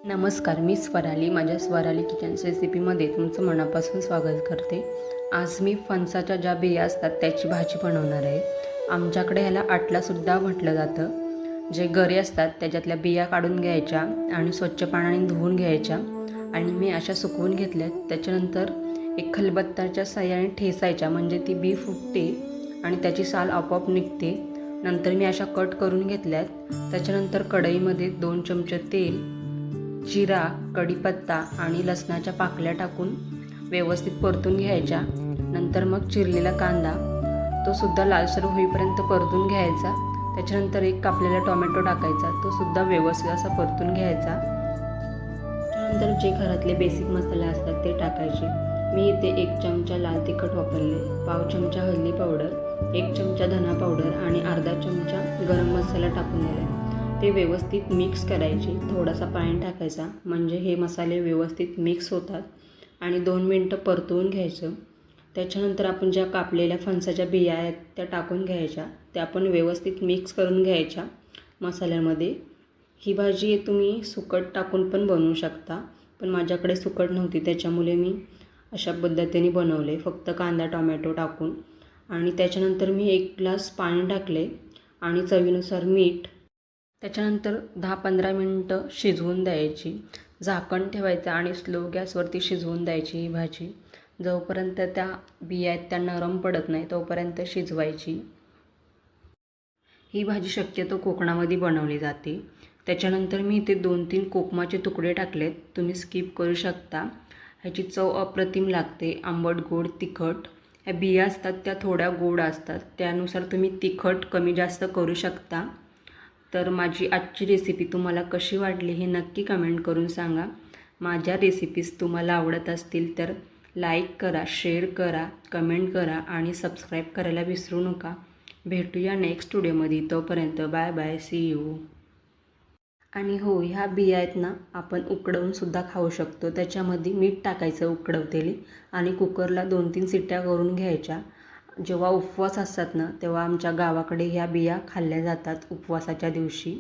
नमस्कार, मी स्वराली. माझ्या स्वराली किचन्स रेसिपीमध्ये तुमचं मनापासून स्वागत करते. आज मी फणसाच्या ज्या बिया असतात त्याची भाजी बनवणार आहे. आमच्याकडे ह्याला आटलासुद्धा म्हटलं जातं. जे गरे असतात त्याच्यातल्या बिया काढून घ्यायच्या आणि स्वच्छ पाण्याने धुवून घ्यायच्या आणि मी अशा सुकवून घेतल्यात. त्याच्यानंतर एक खलबत्त्याच्या साहाय्याने ठेचायच्या, म्हणजे ती बी फुटते आणि त्याची साल आपोआप निघते. नंतर मी अशा कट करून घेतल्यात. त्याच्यानंतर कढईमध्ये 2 चमचे तेल, जिरा, कढीपत्ता आणि लसणाच्या पाकळ्या टाकून व्यवस्थित परतून घ्यायच्या. नंतर मग चिरलेला कांदा तो सुद्धा लालसर होईपर्यंत परतून घ्यायचा. त्याच्यानंतर एक कापलेला टोमॅटो टाकायचा, तो सुद्धा व्यवस्थित असा परतून घ्यायचा. त्यानंतर जे घरातले बेसिक मसाले असतात ते टाकायचे. मी इथे 1 चमचा लाल तिखट वापरले, पाव चमचा हळदी पावडर, 1 चमचा धना पावडर आणि अर्धा चमचा गरम मसाला टाकून दिला. ते व्यवस्थित मिक्स करायचे. थोडासा पाणी टाकायचा, म्हणजे हे मसाले व्यवस्थित मिक्स होतात आणि 2 मिनटं परतवून घ्यायचं. त्याच्यानंतर आपण ज्या कापलेल्या फणसाच्या बिया आहेत त्या टाकून घ्यायच्या. त्या पण व्यवस्थित मिक्स करून घ्यायच्या मसाल्यामध्ये. ही भाजी तुम्ही सुकट टाकून पण बनवू शकता, पण माझ्याकडे सुकट नव्हती त्याच्यामुळे मी अशा पद्धतीने बनवले, फक्त कांदा टोमॅटो टाकून. आणि त्याच्यानंतर मी 1 ग्लास पाणी टाकले आणि चवीनुसार मीठ. त्याच्यानंतर 10-15 मिनटं शिजवून द्यायची. झाकण ठेवायचं आणि स्लो गॅसवरती शिजवून द्यायची ही भाजी. जोपर्यंत त्या बिया आहेत त्या नरम पडत नाही तोपर्यंत शिजवायची. ही भाजी शक्यतो कोकणामध्ये बनवली जाते. त्याच्यानंतर मी इथे 2-3 कोकमाचे तुकडे टाकलेत, तुम्ही स्किप करू शकता. ह्याची चव अप्रतिम लागते, आंबट गोड तिखट. ह्या बिया असतात त्या थोड्या गोड असतात, त्यानुसार तुम्ही तिखट कमी जास्त करू शकता. तर माझी आजची रेसिपी तुम्हाला कशी वाटली हे नक्की कमेंट करून सांगा. माझ्या रेसिपीज तुम्हाला आवडत असतील तर लाईक करा, शेअर करा, कमेंट करा आणि सबस्क्राईब करायला विसरू नका. भेटूया नेक्स्ट व्हिडिओमध्ये. तोपर्यंत बाय बाय, सी यू. आणि हो, ह्या बिया आहेत ना, आपण उकडवूनसुद्धा खाऊ शकतो. त्याच्यामध्ये मीठ टाकायचं उकडवतेली आणि कुकरला 2-3 शिट्ट्या करून घ्यायच्या. जेव्हा उपवास असतात ना, तेव्हा आमच्या गावाकडे ह्या बिया खाल्ल्या जातात उपवासाच्या दिवशी.